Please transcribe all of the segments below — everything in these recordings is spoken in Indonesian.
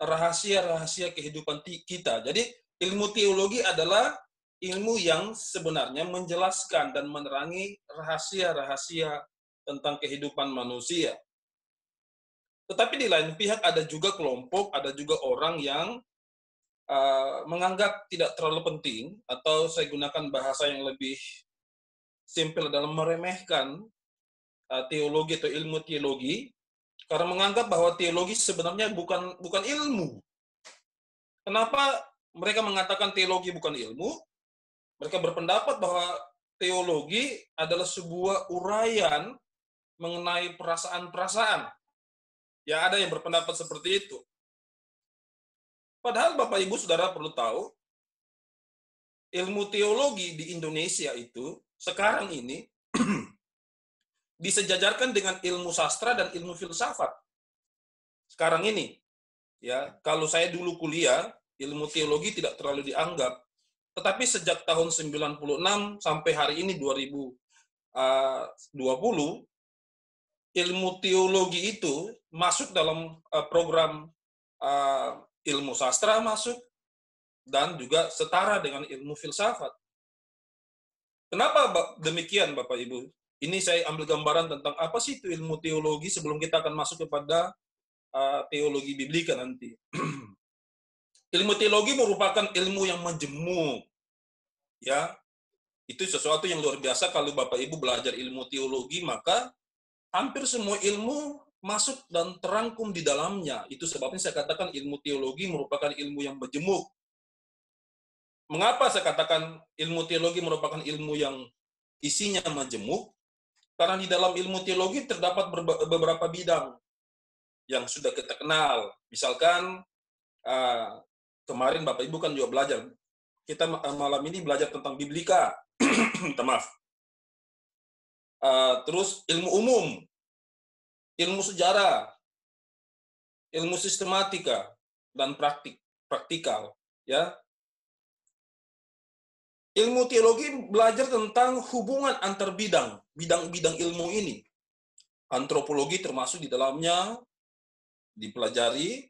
rahasia-rahasia kehidupan kita. Jadi ilmu teologi adalah ilmu yang sebenarnya menjelaskan dan menerangi rahasia-rahasia tentang kehidupan manusia. Tetapi di lain pihak ada juga kelompok, ada juga orang yang menganggap tidak terlalu penting, atau saya gunakan bahasa yang lebih simpel dalam meremehkan teologi atau ilmu teologi, karena menganggap bahwa teologi sebenarnya bukan ilmu. Kenapa mereka mengatakan teologi bukan ilmu? Mereka berpendapat bahwa teologi adalah sebuah uraian mengenai perasaan-perasaan. Ya, ada yang berpendapat seperti itu. Padahal Bapak Ibu Saudara perlu tahu, ilmu teologi di Indonesia itu sekarang ini disejajarkan dengan ilmu sastra dan ilmu filsafat. Sekarang ini, ya, kalau saya dulu kuliah, ilmu teologi tidak terlalu dianggap. Tetapi sejak tahun 96 sampai hari ini 2020, ilmu teologi itu masuk dalam program ilmu sastra masuk, dan juga setara dengan ilmu filsafat. Kenapa demikian, Bapak Ibu? Ini saya ambil gambaran tentang apa sih itu ilmu teologi sebelum kita akan masuk kepada teologi biblika nanti. Ilmu teologi merupakan ilmu yang majemuk. Ya, itu sesuatu yang luar biasa. Kalau Bapak Ibu belajar ilmu teologi, maka hampir semua ilmu masuk dan terangkum di dalamnya. Itu sebabnya saya katakan ilmu teologi merupakan ilmu yang majemuk. Mengapa saya katakan ilmu teologi merupakan ilmu yang isinya majemuk? Karena di dalam ilmu teologi terdapat beberapa bidang yang sudah kita kenal. Misalkan, kemarin Bapak Ibu kan juga belajar. Kita malam ini belajar tentang biblika. Maaf. Terus ilmu umum, ilmu sejarah, ilmu sistematika, dan praktikal. Ya. Ilmu teologi belajar tentang hubungan antar bidang-bidang ilmu ini. Antropologi termasuk di dalamnya dipelajari.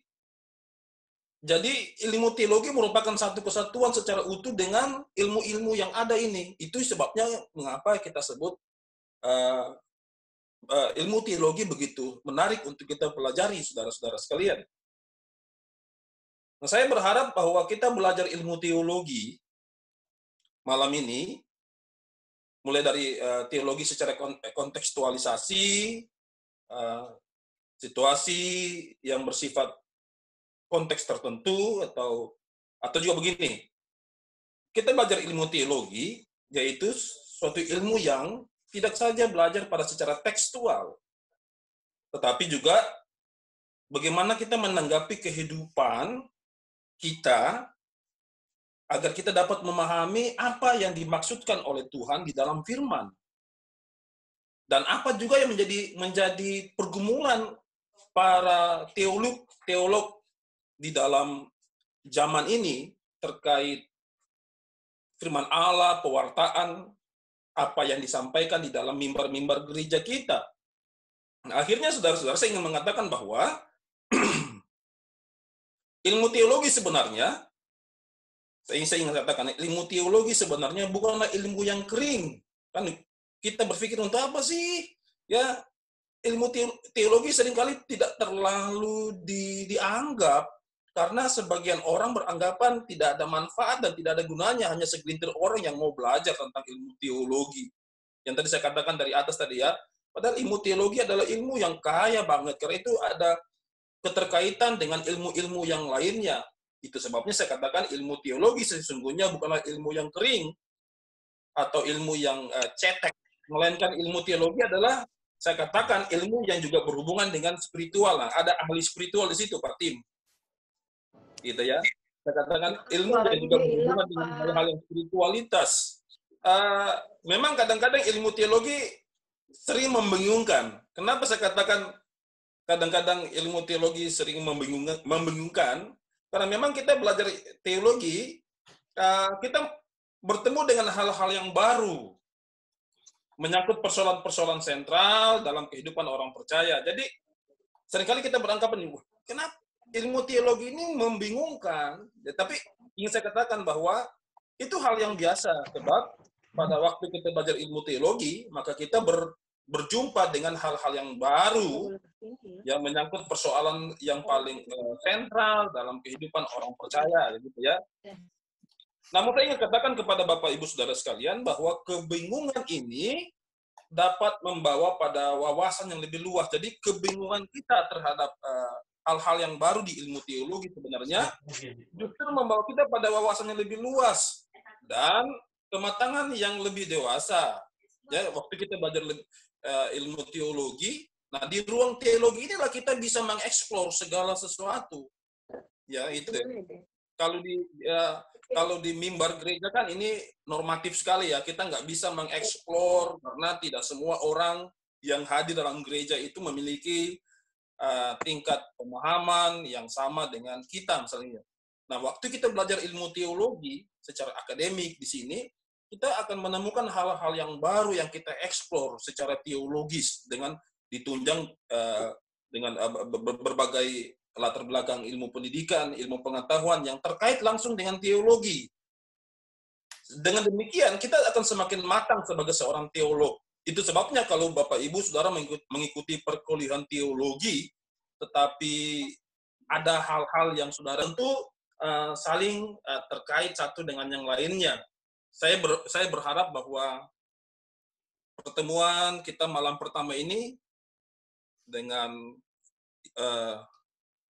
Jadi ilmu teologi merupakan satu kesatuan secara utuh dengan ilmu-ilmu yang ada ini. Itu sebabnya mengapa kita sebut ilmu teologi begitu menarik untuk kita pelajari, saudara-saudara sekalian. Nah, saya berharap bahwa kita belajar ilmu teologi malam ini, mulai dari teologi secara kontekstualisasi, situasi yang bersifat konteks tertentu, atau juga begini, kita belajar ilmu teologi, yaitu suatu ilmu yang tidak saja belajar pada secara tekstual, tetapi juga bagaimana kita menanggapi kehidupan kita agar kita dapat memahami apa yang dimaksudkan oleh Tuhan di dalam firman. Dan apa juga yang menjadi pergumulan para teolog di dalam zaman ini terkait firman Allah, pewartaan, apa yang disampaikan di dalam mimbar-mimbar gereja kita. Nah, akhirnya saudara-saudara, saya ingin mengatakan bahwa ilmu teologi sebenarnya, saya ingin katakan, ilmu teologi sebenarnya bukanlah ilmu yang kering. Kan kita berpikir untuk apa sih? Ya, ilmu teologi seringkali tidak terlalu dianggap karena sebagian orang beranggapan tidak ada manfaat dan tidak ada gunanya, hanya segelintir orang yang mau belajar tentang ilmu teologi. Yang tadi saya katakan dari atas tadi ya, padahal ilmu teologi adalah ilmu yang kaya banget, karena itu ada keterkaitan dengan ilmu-ilmu yang lainnya. Itu sebabnya saya katakan ilmu teologi sesungguhnya bukanlah ilmu yang kering atau ilmu yang cetek, melainkan ilmu teologi adalah, saya katakan, ilmu yang juga berhubungan dengan spiritual. Nah, ada ahli spiritual di situ, Pak Tim. Gitu ya. Saya katakan ilmu yang juga berhubungan dengan hal-hal yang spiritualitas. Memang kadang-kadang ilmu teologi sering membingungkan. Kenapa saya katakan kadang-kadang ilmu teologi sering membingungkan? Karena memang kita belajar teologi, kita bertemu dengan hal-hal yang baru, menyangkut persoalan-persoalan sentral dalam kehidupan orang percaya. Jadi, seringkali kita beranggapan, kenapa ilmu teologi ini membingungkan. Ya, tapi ingin saya katakan bahwa itu hal yang biasa, sebab pada waktu kita belajar ilmu teologi, maka kita berjumpa dengan hal-hal yang baru yang menyangkut persoalan yang paling sentral dalam kehidupan orang percaya, gitu ya. Namun saya ingin katakan kepada Bapak Ibu Saudara sekalian bahwa kebingungan ini dapat membawa pada wawasan yang lebih luas. Jadi kebingungan kita terhadap hal-hal yang baru di ilmu teologi sebenarnya justru membawa kita pada wawasan yang lebih luas dan kematangan yang lebih dewasa. Ya, waktu kita belajar ilmu teologi, nah di ruang teologi inilah kita bisa mengeksplor segala sesuatu. Ya, itu ya. Kalau di mimbar gereja kan ini normatif sekali ya, kita nggak bisa mengeksplor karena tidak semua orang yang hadir dalam gereja itu memiliki tingkat pemahaman yang sama dengan kita misalnya. Nah, waktu kita belajar ilmu teologi secara akademik di sini, kita akan menemukan hal-hal yang baru yang kita eksplor secara teologis dengan ditunjang dengan berbagai latar belakang ilmu pendidikan, ilmu pengetahuan yang terkait langsung dengan teologi. Dengan demikian, kita akan semakin matang sebagai seorang teolog. Itu sebabnya kalau Bapak Ibu Saudara mengikuti perkuliahan teologi, tetapi ada hal-hal yang Saudara tentu saling terkait satu dengan yang lainnya. Saya berharap bahwa pertemuan kita malam pertama ini dengan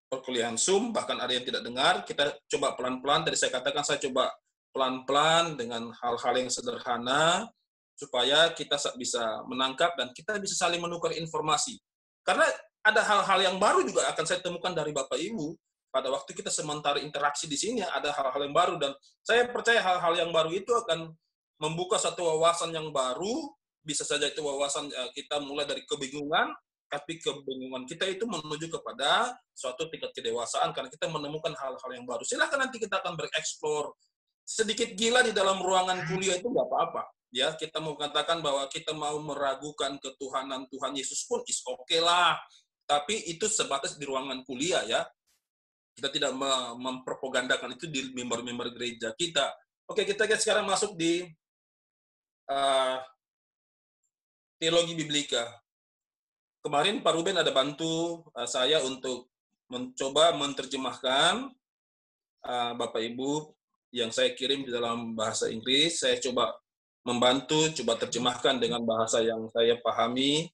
perkuliahan Zoom, bahkan ada yang tidak dengar, kita coba pelan-pelan, tadi saya katakan saya coba pelan-pelan dengan hal-hal yang sederhana, supaya kita bisa menangkap dan kita bisa saling menukar informasi. Karena ada hal-hal yang baru juga akan saya temukan dari Bapak Ibu, pada waktu kita sementara interaksi di sini, ada hal-hal yang baru, dan saya percaya hal-hal yang baru itu akan membuka satu wawasan yang baru, bisa saja itu wawasan kita mulai dari kebingungan, tapi kebingungan kita itu menuju kepada suatu tingkat kedewasaan karena kita menemukan hal-hal yang baru. Silahkan nanti kita akan bereksplor. Sedikit gila di dalam ruangan kuliah itu nggak apa-apa. Ya, kita mau katakan bahwa kita mau meragukan ketuhanan Tuhan Yesus pun is oke lah. Tapi itu sebatas di ruangan kuliah ya. Kita tidak mempropagandakan itu di mimbar-mimbar gereja kita. Oke, kita sekarang masuk di teologi biblika. Kemarin Pak Ruben ada bantu saya untuk mencoba menerjemahkan Bapak Ibu yang saya kirim di dalam bahasa Inggris. Saya coba membantu, coba terjemahkan dengan bahasa yang saya pahami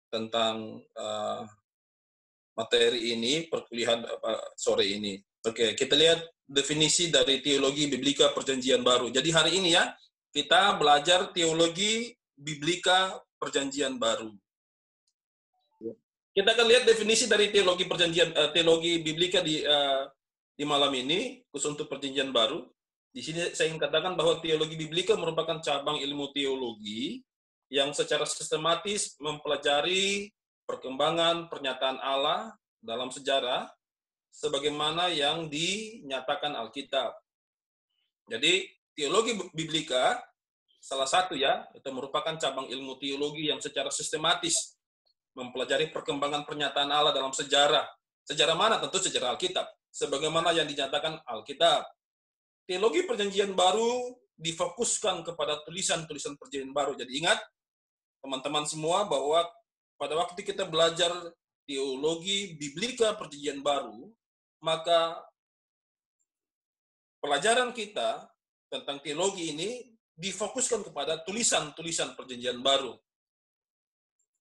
tentang materi ini, perkuliahan sore ini. Oke, kita lihat definisi dari teologi biblika perjanjian baru. Jadi hari ini ya, kita belajar teologi biblika perjanjian baru. Kita akan lihat definisi dari teologi biblika di malam ini, khusus untuk perjanjian baru. Di sini saya ingin katakan bahwa teologi biblika merupakan cabang ilmu teologi yang secara sistematis mempelajari perkembangan pernyataan Allah dalam sejarah sebagaimana yang dinyatakan Alkitab. Jadi teologi biblika salah satu ya, itu merupakan cabang ilmu teologi yang secara sistematis mempelajari perkembangan pernyataan Allah dalam sejarah. Sejarah mana? Tentu sejarah Alkitab. Sebagaimana yang dinyatakan Alkitab. Teologi perjanjian baru difokuskan kepada tulisan-tulisan perjanjian baru. Jadi ingat, teman-teman semua, bahwa pada waktu kita belajar teologi biblika perjanjian baru, maka pelajaran kita tentang teologi ini difokuskan kepada tulisan-tulisan perjanjian baru.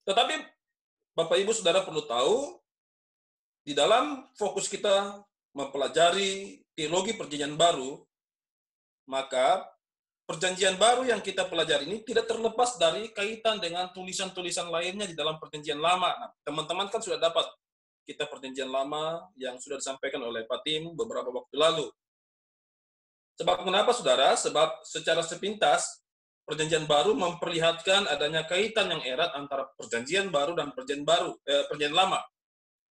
Tetapi Bapak Ibu Saudara perlu tahu, di dalam fokus kita mempelajari teologi perjanjian baru, maka perjanjian baru yang kita pelajari ini tidak terlepas dari kaitan dengan tulisan-tulisan lainnya di dalam perjanjian lama. Nah, teman-teman kan sudah dapat kitab perjanjian lama yang sudah disampaikan oleh Pak Tim beberapa waktu lalu. Sebab kenapa, Saudara? Sebab secara sepintas, Perjanjian Baru memperlihatkan adanya kaitan yang erat antara Perjanjian Baru dan Perjanjian Lama.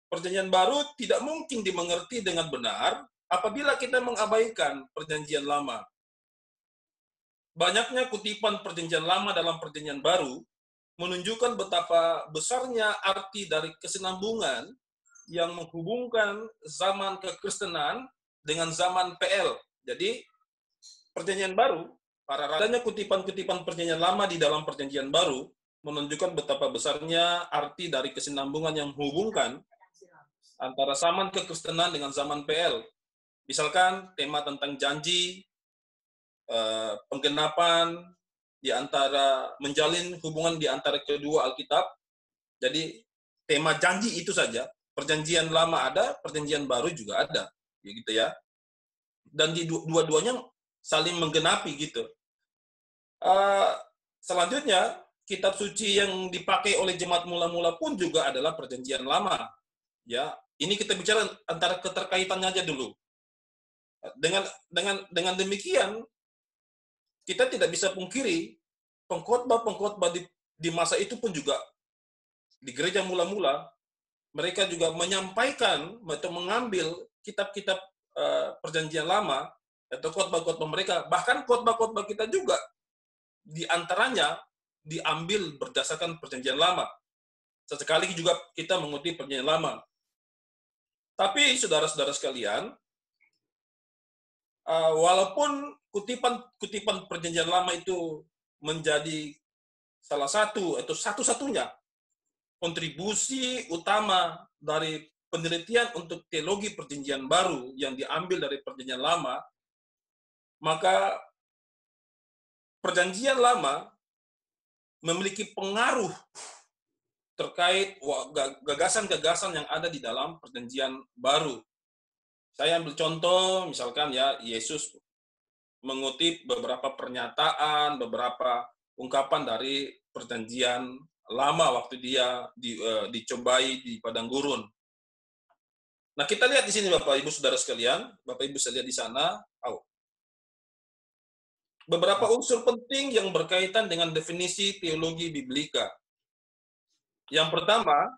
Perjanjian Baru tidak mungkin dimengerti dengan benar apabila kita mengabaikan Perjanjian Lama. Banyaknya kutipan Perjanjian Lama dalam Perjanjian Baru menunjukkan betapa besarnya arti dari kesinambungan yang menghubungkan zaman kekristenan dengan zaman PL. Jadi Perjanjian Baru, adanya kutipan-kutipan Perjanjian Lama di dalam Perjanjian Baru menunjukkan betapa besarnya arti dari kesinambungan yang menghubungkan antara zaman kekristenan dengan zaman PL. Misalkan tema tentang janji, penggenapan di antara menjalin hubungan di antara kedua Alkitab. Jadi tema janji itu saja, Perjanjian Lama ada, Perjanjian Baru juga ada, gitu ya. Dan di dua-duanya saling menggenapi gitu. Selanjutnya, kitab suci yang dipakai oleh jemaat mula-mula pun juga adalah Perjanjian Lama. Ya, ini kita bicara antara keterkaitannya aja dulu. Dengan demikian, kita tidak bisa pungkiri pengkhotbah di masa itu pun juga di gereja mula-mula mereka juga menyampaikan atau mengambil kitab-kitab Perjanjian Lama atau khotbah-khotbah mereka, bahkan khotbah-khotbah kita juga di antaranya diambil berdasarkan Perjanjian Lama. Sesekali juga kita mengutip Perjanjian Lama. Tapi saudara-saudara sekalian, walaupun kutipan Perjanjian Lama itu menjadi salah satu atau satu-satunya kontribusi utama dari penelitian untuk teologi Perjanjian Baru yang diambil dari Perjanjian Lama, maka Perjanjian Lama memiliki pengaruh terkait gagasan-gagasan yang ada di dalam Perjanjian Baru. Saya ambil contoh, misalkan ya, Yesus mengutip beberapa pernyataan, beberapa ungkapan dari Perjanjian Lama waktu dia dicobai di padang gurun. Nah, kita lihat di sini Bapak Ibu Saudara sekalian, Bapak Ibu bisa lihat di sana, beberapa unsur penting yang berkaitan dengan definisi teologi biblika. Yang pertama,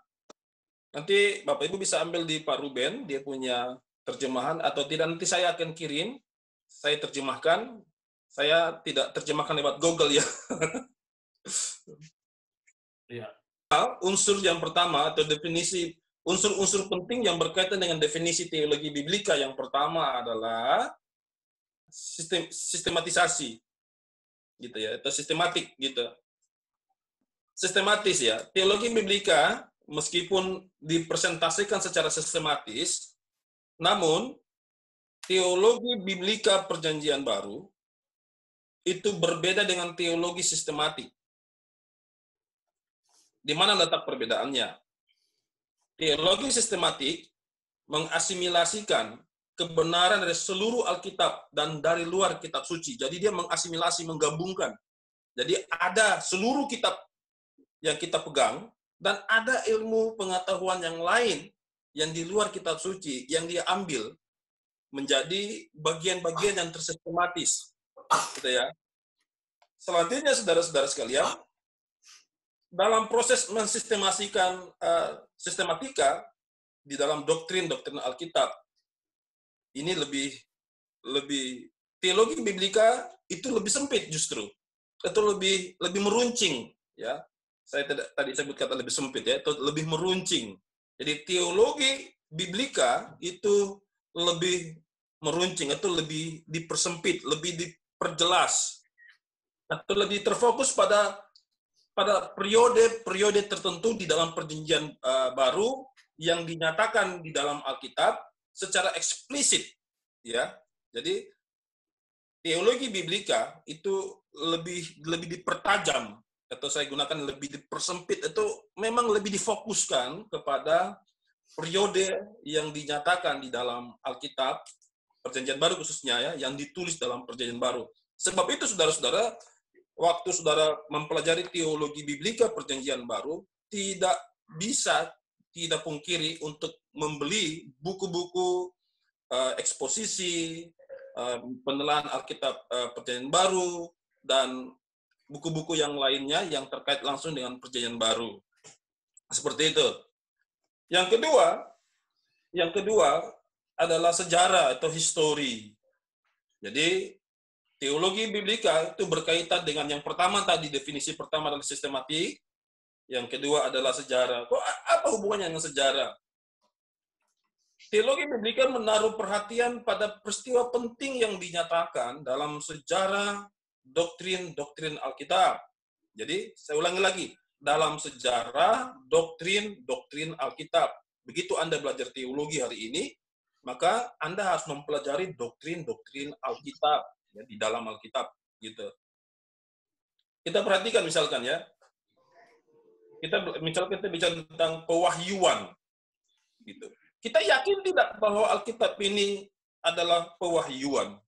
nanti Bapak Ibu bisa ambil di Pak Ruben, dia punya terjemahan, atau tidak nanti saya akan kirim, saya terjemahkan, saya tidak terjemahkan lewat Google ya. Iya. Unsur yang pertama atau definisi unsur-unsur penting yang berkaitan dengan definisi teologi biblika yang pertama adalah sistematisasi, gitu ya, atau sistematik gitu. Sistematis ya. Teologi biblika meskipun dipresentasikan secara sistematis, namun teologi biblika Perjanjian Baru itu berbeda dengan teologi sistematik. Di mana letak perbedaannya? Teologi sistematik mengasimilasikan kebenaran dari seluruh Alkitab dan dari luar kitab suci. Jadi dia mengasimilasi, menggabungkan. Jadi ada seluruh kitab yang kita pegang dan ada ilmu pengetahuan yang lain yang di luar kitab suci yang dia ambil menjadi bagian-bagian yang tersistematis. Gitu ya. Selanjutnya saudara-saudara sekalian, dalam proses mensistemasikan sistematika di dalam doktrin Alkitab, ini lebih teologi biblika itu lebih sempit justru, atau lebih meruncing ya. Saya tadi sebut kata lebih sempit ya, atau lebih meruncing. Jadi teologi biblika itu lebih meruncing atau lebih dipersempit, lebih diperjelas, atau lebih terfokus pada periode tertentu di dalam Perjanjian Baru yang dinyatakan di dalam Alkitab secara eksplisit, ya. Jadi teologi biblika itu lebih dipertajam, atau saya gunakan lebih dipersempit, itu memang lebih difokuskan kepada periode yang dinyatakan di dalam Alkitab Perjanjian Baru khususnya ya, yang ditulis dalam Perjanjian Baru. Sebab itu saudara-saudara, waktu saudara mempelajari teologi biblika Perjanjian Baru, tidak pungkiri untuk membeli buku-buku eksposisi, penelaahan Alkitab Perjanjian Baru, dan buku-buku yang lainnya yang terkait langsung dengan Perjanjian Baru. Seperti itu. Yang kedua adalah sejarah atau histori. Jadi teologi biblika itu berkaitan dengan yang pertama tadi, definisi pertama adalah sistematik, yang kedua adalah sejarah. Kok apa hubungannya dengan sejarah? Teologi biblika menaruh perhatian pada peristiwa penting yang dinyatakan dalam sejarah doktrin-doktrin Alkitab. Jadi, saya ulangi lagi, dalam sejarah doktrin-doktrin Alkitab. Begitu Anda belajar teologi hari ini, maka Anda harus mempelajari doktrin-doktrin Alkitab, ya, di dalam Alkitab, gitu. Kita perhatikan misalkan ya, kita bicara tentang pewahyuan, gitu. Kita yakin tidak bahwa Alkitab ini adalah pewahyuan?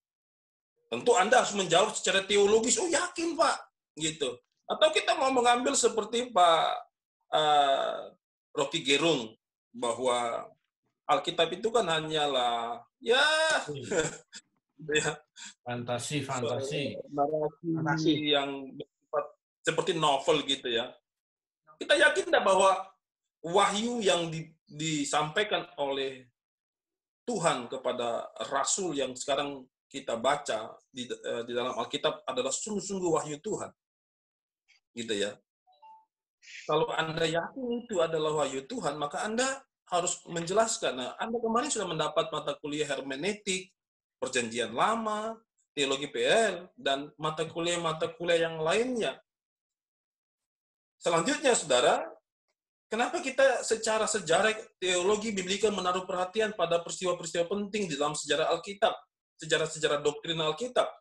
Tentu Anda harus menjawab secara teologis, oh yakin Pak, gitu. Atau kita mau mengambil seperti Pak Rocky Gerung, bahwa Alkitab itu kan hanyalah ya fantasi narasi yang bersifat seperti novel gitu ya. Kita yakin tidak bahwa wahyu yang disampaikan oleh Tuhan kepada Rasul yang sekarang kita baca di dalam Alkitab adalah sungguh-sungguh wahyu Tuhan, gitu ya. Kalau Anda yakin itu adalah wahyu Tuhan, maka Anda harus menjelaskan. Nah, Anda kemarin sudah mendapat mata kuliah hermeneutik, Perjanjian Lama, teologi PL, dan mata kuliah yang lainnya. Selanjutnya, saudara, kenapa kita secara sejarah teologi biblika menaruh perhatian pada peristiwa-peristiwa penting di dalam sejarah Alkitab, sejarah-sejarah doktrin Alkitab?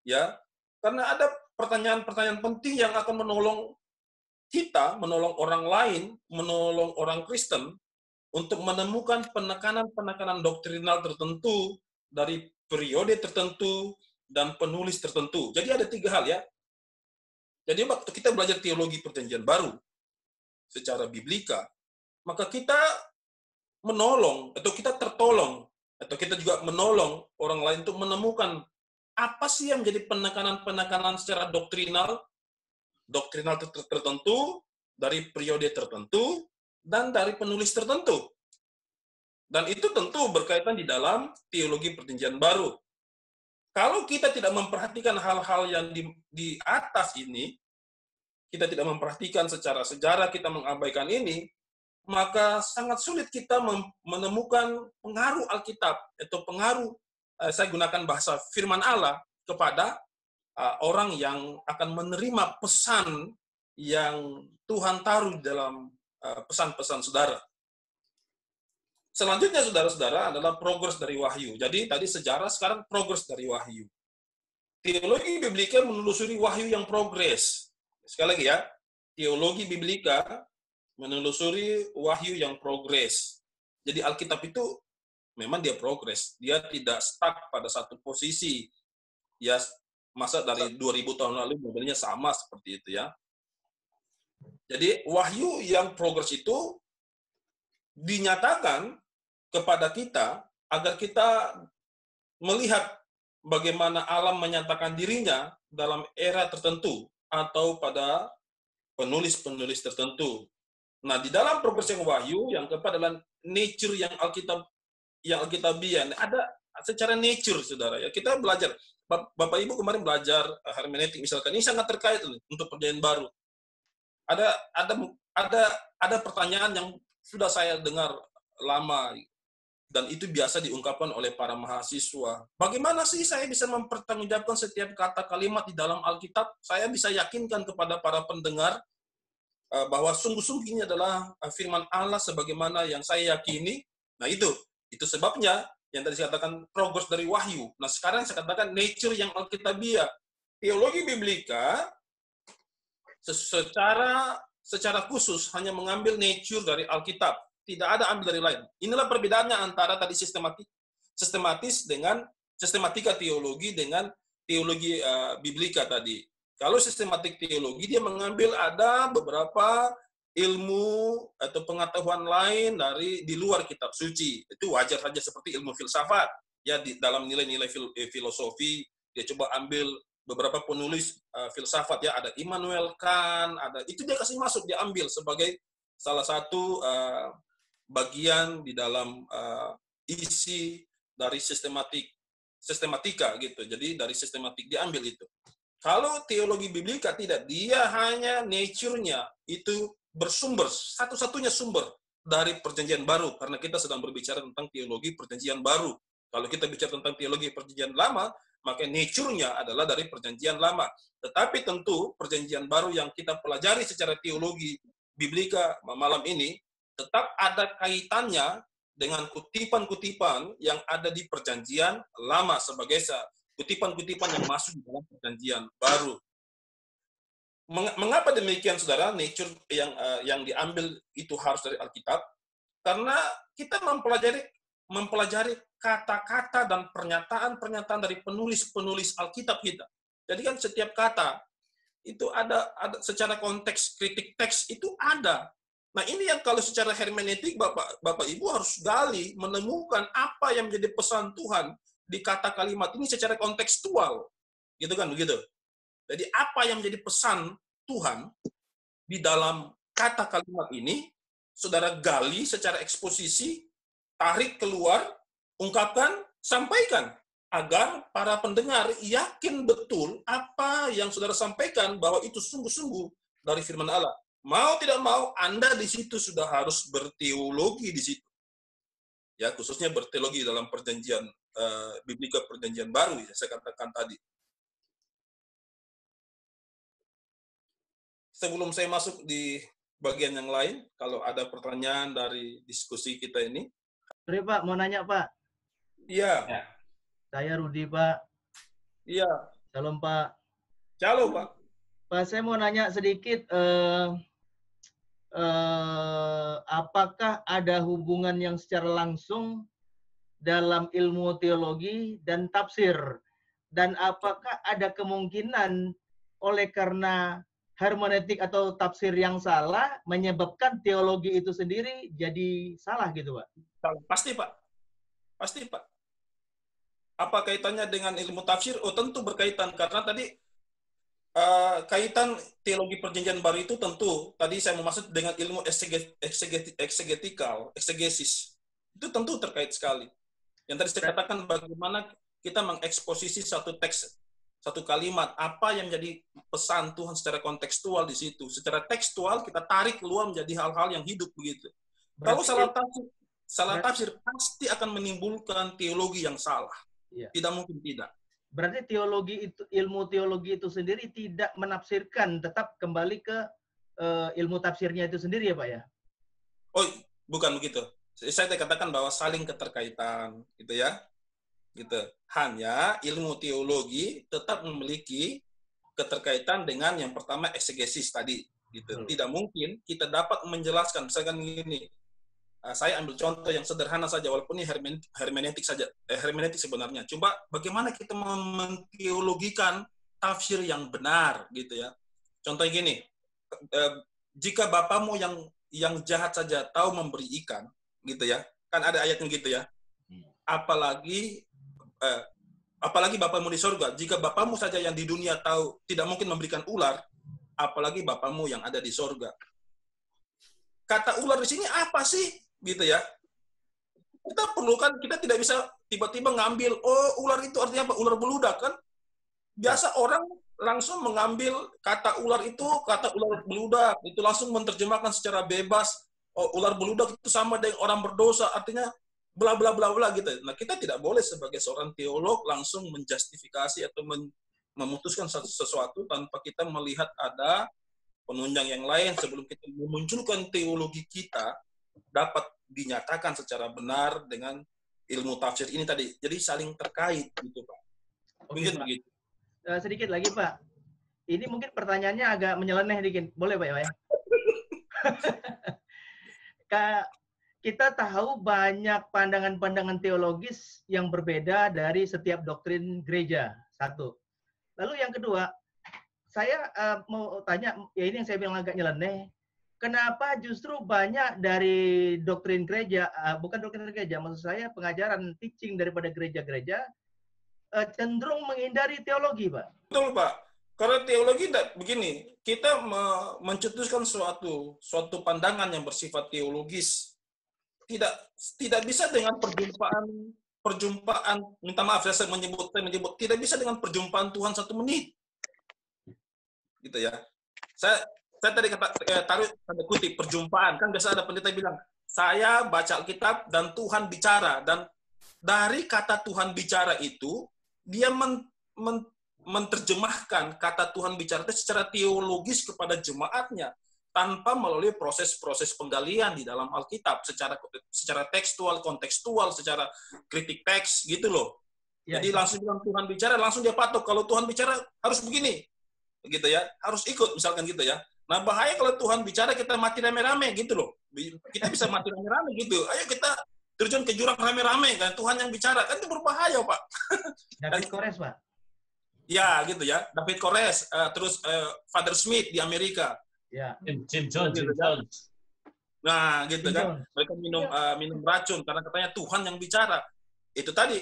Ya, karena ada pertanyaan-pertanyaan penting yang akan menolong kita, menolong orang lain, menolong orang Kristen untuk menemukan penekanan-penekanan doktrinal tertentu dari periode tertentu dan penulis tertentu. Jadi ada 3 hal ya. Jadi waktu kita belajar teologi Perjanjian Baru secara biblika, maka kita menolong atau kita tertolong atau kita juga menolong orang lain untuk menemukan apa sih yang menjadi penekanan-penekanan secara doktrinal tertentu dari periode tertentu dan dari penulis tertentu. Dan itu tentu berkaitan di dalam teologi Perjanjian Baru. Kalau kita tidak memperhatikan hal-hal yang di atas ini, kita tidak memperhatikan secara sejarah, kita mengabaikan ini, maka sangat sulit kita menemukan pengaruh Alkitab atau pengaruh, saya gunakan bahasa firman Allah, kepada orang yang akan menerima pesan yang Tuhan taruh dalam pesan-pesan saudara. Selanjutnya, saudara-saudara, adalah progres dari wahyu. Jadi tadi sejarah, sekarang progres dari wahyu. Teologi biblika menelusuri wahyu yang progres. Sekali lagi ya, teologi biblika menelusuri wahyu yang progres. Jadi Alkitab itu memang dia progres. Dia tidak stuck pada satu posisi. Ya, masa dari 2000 tahun lalu modelnya sama seperti itu ya. Jadi wahyu yang progres itu dinyatakan kepada kita agar kita melihat bagaimana alam menyatakan dirinya dalam era tertentu atau pada penulis-penulis tertentu. Nah, di dalam progres yang wahyu, yang keempat adalah nature yang Alkitabian. Ada secara nature, saudara. Ya, kita belajar. Bapak Ibu kemarin belajar hermeneutik misalkan. Ini sangat terkait untuk Perjanjian Baru. Ada pertanyaan yang sudah saya dengar lama dan itu biasa diungkapkan oleh para mahasiswa. Bagaimana sih saya bisa mempertanggungjawabkan setiap kata kalimat di dalam Alkitab? Saya bisa yakinkan kepada para pendengar bahwa sungguh-sungguh ini adalah firman Allah sebagaimana yang saya yakini. Nah, itu sebabnya yang tadi saya katakan progres dari wahyu. Nah, sekarang saya katakan nature yang Alkitabiah. Teologi biblika secara khusus hanya mengambil nature dari Alkitab. Tidak ada ambil dari lain. Inilah perbedaannya antara tadi sistematis dengan sistematika teologi dengan teologi biblika tadi. Kalau sistematik teologi dia mengambil ada beberapa ilmu atau pengetahuan lain di luar kitab suci. Itu wajar saja seperti ilmu filsafat. Ya, di dalam nilai-nilai filosofi dia coba ambil beberapa penulis filsafat ya, ada Immanuel Kant, itu dia kasih masuk, dia ambil sebagai salah satu bagian di dalam isi dari sistematika gitu. Jadi dari sistematik diambil itu. Kalau teologi biblika tidak, dia hanya nature-nya itu bersumber, satu-satunya sumber dari perjanjian baru, karena kita sedang berbicara tentang teologi perjanjian baru. Kalau kita bicara tentang teologi perjanjian lama, maka nature-nya adalah dari perjanjian lama. Tetapi tentu perjanjian baru yang kita pelajari secara teologi biblika malam ini, tetap ada kaitannya dengan kutipan-kutipan yang ada di perjanjian lama sebagai kutipan-kutipan yang masuk di dalam perjanjian baru. Mengapa demikian, saudara? Nature yang diambil itu harus dari Alkitab, karena kita mempelajari kata-kata dan pernyataan-pernyataan dari penulis-penulis Alkitab kita. Jadi kan setiap kata itu ada secara konteks kritik teks itu ada. Nah, ini yang kalau secara hermeneutik Bapak Ibu harus gali, menemukan apa yang menjadi pesan Tuhan di kata kalimat ini secara kontekstual. Gitu kan, begitu. Jadi apa yang menjadi pesan Tuhan di dalam kata kalimat ini, saudara gali secara eksposisi, tarik keluar, ungkapkan, sampaikan, agar para pendengar yakin betul apa yang saudara sampaikan bahwa itu sungguh-sungguh dari firman Allah. Mau tidak mau, Anda di situ sudah harus berteologi di situ. Ya, khususnya berteologi dalam perjanjian biblika perjanjian baru, ya, saya katakan tadi. Sebelum saya masuk di bagian yang lain, kalau ada pertanyaan dari diskusi kita ini. Sorry Pak, mau nanya Pak. Iya. Ya. Saya Rudi Pak. Iya. Shalom Pak. Shalom Pak. Pak, saya mau nanya sedikit, apakah ada hubungan yang secara langsung dalam ilmu teologi dan tafsir? Dan apakah ada kemungkinan oleh karena hermeneutik atau tafsir yang salah menyebabkan teologi itu sendiri jadi salah gitu Pak? Pasti Pak. Pasti Pak. Apa kaitannya dengan ilmu tafsir? Oh, tentu berkaitan, karena tadi kaitan teologi perjanjian baru itu tentu, tadi saya maksud dengan ilmu eksegesis. Itu tentu terkait sekali. Yang tadi saya katakan bagaimana kita mengeksposisi satu teks, satu kalimat, apa yang menjadi pesan Tuhan secara kontekstual di situ. Secara tekstual kita tarik keluar menjadi hal-hal yang hidup begitu. Kalau salah tafsir pasti akan menimbulkan teologi yang salah. Iya. Tidak mungkin tidak. Berarti teologi itu, ilmu teologi itu sendiri tidak menafsirkan, tetap kembali ke ilmu tafsirnya itu sendiri ya Pak ya? Oh, bukan begitu. Saya katakan bahwa saling keterkaitan, gitu ya. Gitu. Hanya ilmu teologi tetap memiliki keterkaitan dengan yang pertama eksegesis tadi, gitu. Tidak mungkin kita dapat menjelaskan, misalkan gini, saya ambil contoh yang sederhana saja, walaupun ini hermeneutik saja, hermeneutik sebenarnya. Coba bagaimana kita menteologikan tafsir yang benar, gitu ya. Contohnya gini, jika bapamu yang jahat saja tahu memberi ikan, gitu ya, kan ada ayatnya gitu ya. Apalagi bapamu di surga. Jika bapamu saja yang di dunia tahu tidak mungkin memberikan ular, apalagi bapamu yang ada di surga. Kata ular di sini apa sih? Gitu ya. Kita tidak bisa tiba-tiba ngambil, oh ular itu artinya apa? Ular beludak kan? Biasa orang langsung mengambil kata ular itu, kata ular beludak, itu langsung menerjemahkan secara bebas. Oh, ular beludak itu sama dengan orang berdosa, artinya bla bla bla bla gitu. Nah, kita tidak boleh sebagai seorang teolog langsung menjustifikasi atau memutuskan sesuatu tanpa kita melihat ada penunjang yang lain sebelum kita memunculkan teologi kita dapat dinyatakan secara benar dengan ilmu tafsir ini tadi. Jadi saling terkait gitu, Pak. Mungkin begitu. Sedikit lagi, Pak. Ini mungkin pertanyaannya agak menyeleneh dikit. Boleh, Pak ya? Kita tahu banyak pandangan-pandangan teologis yang berbeda dari setiap doktrin gereja. Satu. Lalu yang kedua, saya mau tanya, ya ini yang saya bilang agak nyeleneh. Kenapa justru banyak dari doktrin gereja, bukan doktrin gereja, maksud saya pengajaran teaching daripada gereja-gereja, cenderung menghindari teologi, Pak? Betul, Pak. Karena teologi begini, kita mencetuskan suatu pandangan yang bersifat teologis. Tidak bisa dengan perjumpaan, minta maaf saya menyebut tidak bisa dengan perjumpaan Tuhan 1 menit. Gitu ya. Saya tadi taruh tanda kutip perjumpaan, kan biasa ada pendeta bilang saya baca Alkitab dan Tuhan bicara, dan dari kata Tuhan bicara itu dia menerjemahkan kata Tuhan bicara itu secara teologis kepada jemaatnya tanpa melalui proses-proses penggalian di dalam Alkitab secara tekstual, kontekstual, secara kritik teks gitu loh. Jadi langsung bilang Tuhan bicara, langsung dia patok kalau Tuhan bicara harus begini. Gitu ya, harus ikut misalkan gitu ya. Nah, bahaya kalau Tuhan bicara kita mati rame-rame gitu loh. Kita bisa mati rame-rame gitu. Ayo kita terjun ke jurang rame-rame kan, Tuhan yang bicara, kan itu berbahaya, Pak. David Koresh, Pak. Ya, gitu ya. David Koresh, terus Father Smith di Amerika. Ya. Jim Jones. Nah, gitu kan. Mereka minum racun karena katanya Tuhan yang bicara. Itu tadi,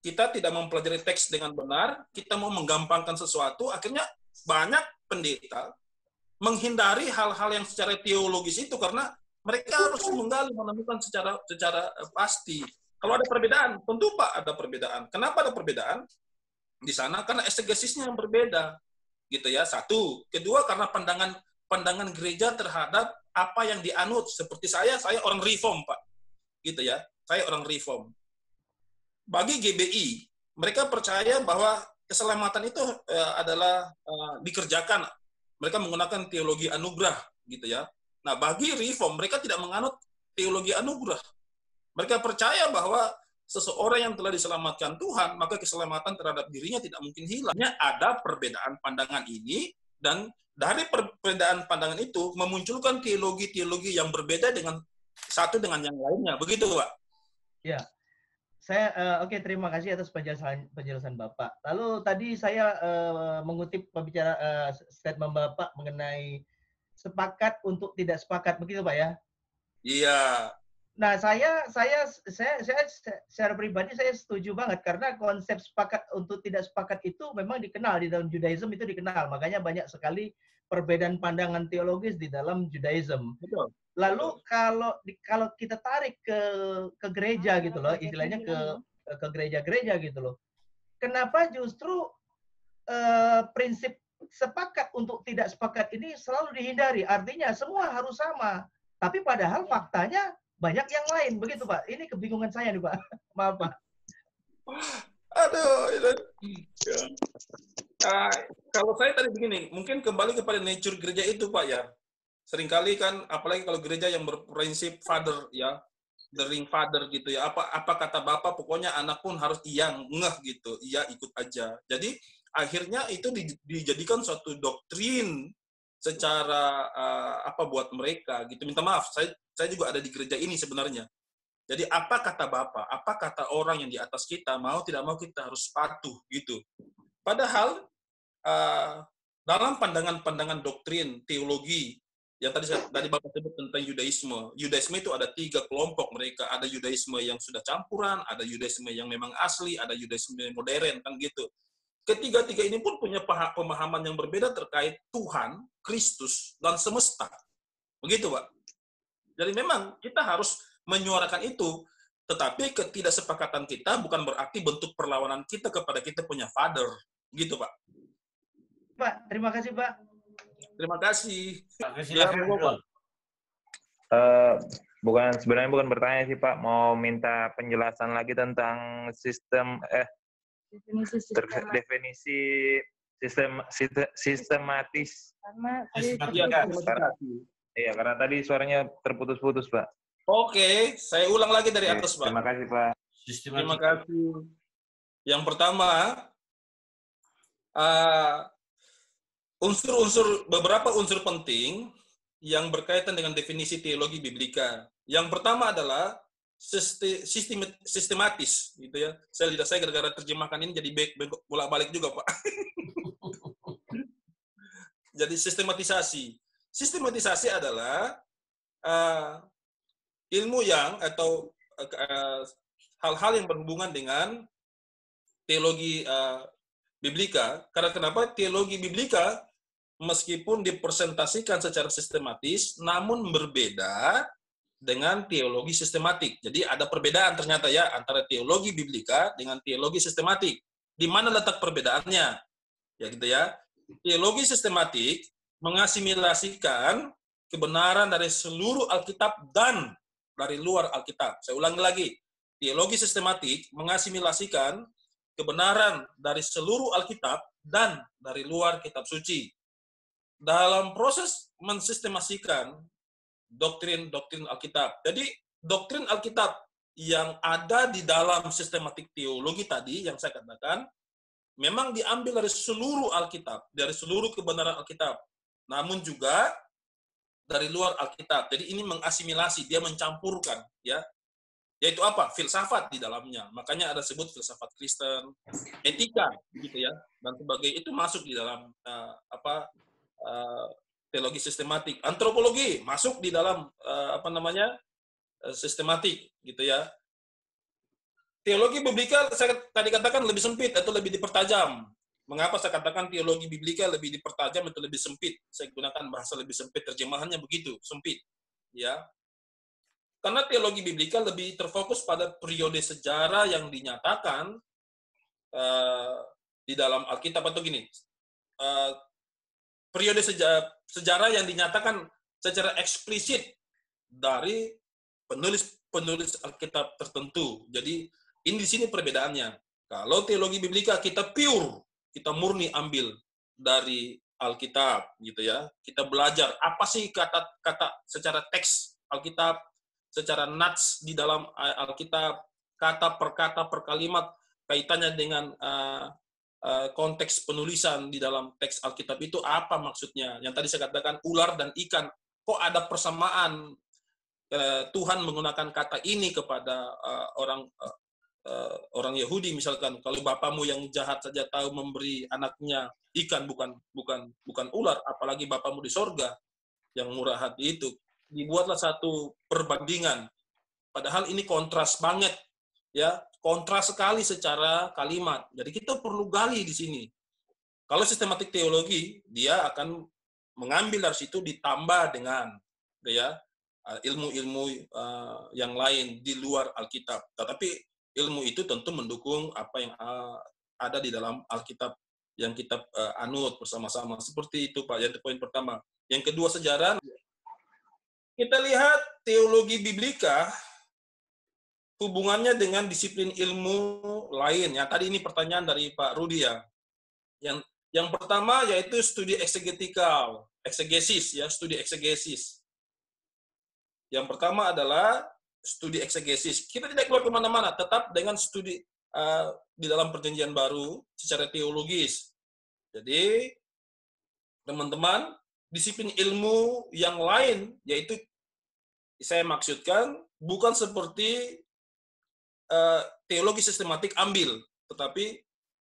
kita tidak mempelajari teks dengan benar, kita mau menggampangkan sesuatu, akhirnya banyak pendeta menghindari hal-hal yang secara teologis itu karena mereka harus menggali, menemukan secara pasti. Kalau ada perbedaan, tentu Pak ada perbedaan. Kenapa ada perbedaan di sana? Karena eksegesisnya yang berbeda, gitu ya. Satu, kedua karena pandangan gereja terhadap apa yang dianut. Seperti saya orang reform Pak, gitu ya. Saya orang reform. Bagi GBI, mereka percaya bahwa keselamatan itu adalah dikerjakan. Mereka menggunakan teologi anugerah, gitu ya. Nah, bagi reform, mereka tidak menganut teologi anugerah. Mereka percaya bahwa seseorang yang telah diselamatkan Tuhan, maka keselamatan terhadap dirinya tidak mungkin hilang. Ada perbedaan pandangan ini, dan dari perbedaan pandangan itu memunculkan teologi-teologi yang berbeda dengan satu dengan yang lainnya. Begitu, Pak? Ya. Oke, terima kasih atas penjelasan Bapak. Lalu tadi saya mengutip statement Bapak mengenai sepakat untuk tidak sepakat, begitu Pak ya? Iya. Nah, saya secara pribadi saya setuju banget karena konsep sepakat untuk tidak sepakat itu memang dikenal di dalam Judaism, itu dikenal. Makanya banyak sekali perbedaan pandangan teologis di dalam Judaism. Betul. Lalu kalau kita tarik ke gereja gitu loh, istilahnya ke gereja-gereja gitu loh. Kenapa justru prinsip sepakat untuk tidak sepakat ini selalu dihindari? Artinya semua harus sama. Tapi padahal faktanya banyak yang lain, begitu Pak. Ini kebingungan saya nih Pak. Maaf Pak. Aduh, ya. Kalau saya tadi begini, mungkin kembali kepada nature gereja itu Pak ya. Seringkali kan, apalagi kalau gereja yang berprinsip father ya, the ring father gitu ya, apa kata bapak, pokoknya anak pun harus iya ngeh gitu, iya ikut aja. Jadi akhirnya itu dijadikan suatu doktrin secara buat mereka gitu. Minta maaf, saya juga ada di gereja ini sebenarnya. Jadi apa kata bapak, apa kata orang yang di atas kita, mau tidak mau kita harus patuh gitu. Padahal dalam pandangan-pandangan doktrin teologi yang tadi Bapak sebut tentang Yudaisme. Yudaisme itu ada 3 kelompok mereka. Ada Yudaisme yang sudah campuran, ada Yudaisme yang memang asli, ada Yudaisme yang modern, kan gitu. Ketiga-tiga ini pun punya pemahaman yang berbeda terkait Tuhan, Kristus, dan semesta. Begitu, Pak. Jadi memang kita harus menyuarakan itu, tetapi ketidaksepakatan kita bukan berarti bentuk perlawanan kita kepada kita punya Father. Gitu, Pak. Pak, terima kasih, Pak. Terima kasih. Silakan. Sebenarnya bukan bertanya sih Pak, mau minta penjelasan lagi tentang definisi sistematis. Iya, karena tadi suaranya terputus-putus Pak. Oke, saya ulang lagi dari atas Pak. Terima kasih Pak. Terima kasih. Yang pertama, beberapa unsur penting yang berkaitan dengan definisi teologi biblika. Yang pertama adalah sistematis, gitu ya. Lidah saya gara-gara terjemahkan ini jadi bolak-balik juga, Pak. Jadi sistematisasi. Sistematisasi adalah ilmu atau hal-hal yang berhubungan dengan teologi biblika. Karena kenapa? Teologi biblika meskipun dipresentasikan secara sistematis, namun berbeda dengan teologi sistematik. Jadi ada perbedaan ternyata ya antara teologi biblika dengan teologi sistematik. Di mana letak perbedaannya? Ya gitu ya. Teologi sistematik mengasimilasikan kebenaran dari seluruh Alkitab dan dari luar Alkitab. Saya ulangi lagi, teologi sistematik mengasimilasikan kebenaran dari seluruh Alkitab dan dari luar kitab suci. Dalam proses mensistemasikan doktrin-doktrin Alkitab. Jadi, doktrin Alkitab yang ada di dalam sistematik teologi tadi, yang saya katakan, memang diambil dari seluruh Alkitab, dari seluruh kebenaran Alkitab. Namun juga dari luar Alkitab. Jadi ini mengasimilasi, dia mencampurkan, ya. Yaitu apa? Filsafat di dalamnya. Makanya ada sebut filsafat Kristen, etika, gitu ya, dan sebagainya. Itu masuk di dalam teologi sistematik. Antropologi masuk di dalam sistematik, gitu ya. Teologi biblika saya tadi katakan lebih sempit atau lebih dipertajam. Mengapa saya katakan teologi biblika lebih dipertajam atau lebih sempit? Saya gunakan bahasa lebih sempit, terjemahannya begitu, sempit. Ya. Karena teologi biblika lebih terfokus pada periode sejarah yang dinyatakan di dalam Alkitab, atau gini. Periode sejarah yang dinyatakan secara eksplisit dari penulis Alkitab tertentu. Jadi ini di sini perbedaannya. Kalau teologi biblika kita pure, kita murni ambil dari Alkitab, gitu ya. Kita belajar apa sih kata secara teks Alkitab, secara nats di dalam Alkitab, kata per kata per kalimat, kaitannya dengan konteks penulisan di dalam teks Alkitab itu apa maksudnya. Yang tadi saya katakan ular dan ikan, kok ada persamaan Tuhan menggunakan kata ini kepada orang Yahudi, misalkan, kalau bapamu yang jahat saja tahu memberi anaknya ikan, bukan ular, apalagi bapamu di sorga yang murah hati itu. Dibuatlah satu perbandingan, padahal ini kontras banget, ya, kontras sekali secara kalimat. Jadi kita perlu gali di sini. Kalau sistematik teologi, dia akan mengambil dari situ ditambah dengan, ya, ilmu-ilmu yang lain di luar Alkitab. Tetapi ilmu itu tentu mendukung apa yang ada di dalam Alkitab yang kita anut bersama-sama. Seperti itu, Pak. Yang poin pertama. Yang kedua, sejarah. Kita lihat teologi biblika hubungannya dengan disiplin ilmu lain. Yang tadi ini pertanyaan dari Pak Rudi, ya. Yang pertama yaitu studi eksegetikal, eksegesis, ya, studi eksegesis. Yang pertama adalah studi eksegesis. Kita tidak keluar kemana-mana, tetap dengan studi di dalam Perjanjian Baru secara teologis. Jadi, teman-teman, disiplin ilmu yang lain, yaitu saya maksudkan bukan seperti teologi sistematik ambil, tetapi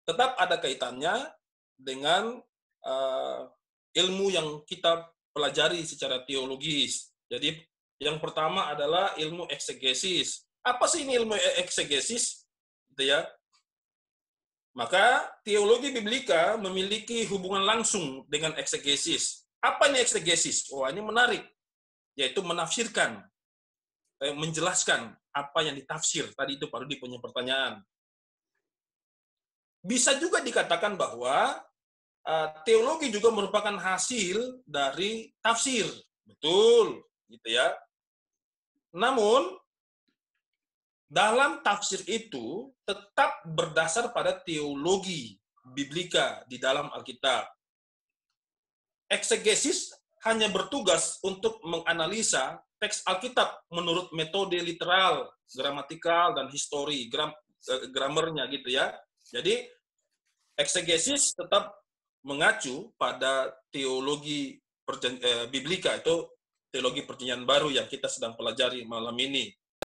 tetap ada kaitannya dengan ilmu yang kita pelajari secara teologis. Jadi, yang pertama adalah ilmu eksegesis. Apa sih ini ilmu eksegesis? Gitu ya. Maka teologi biblika memiliki hubungan langsung dengan eksegesis. Apa ini eksegesis? Wah, ini menarik. Yaitu menafsirkan, menjelaskan apa yang ditafsir. Tadi itu Pak Rudi punya pertanyaan. Bisa juga dikatakan bahwa teologi juga merupakan hasil dari tafsir. Betul, gitu ya. Namun, dalam tafsir itu tetap berdasar pada teologi biblika di dalam Alkitab. Eksegesis hanya bertugas untuk menganalisa teks Alkitab menurut metode literal, gramatikal, dan histori, grammarnya gitu ya. Jadi, eksegesis tetap mengacu pada teologi biblika, itu teologi Perjanjian Baru yang kita sedang pelajari malam ini.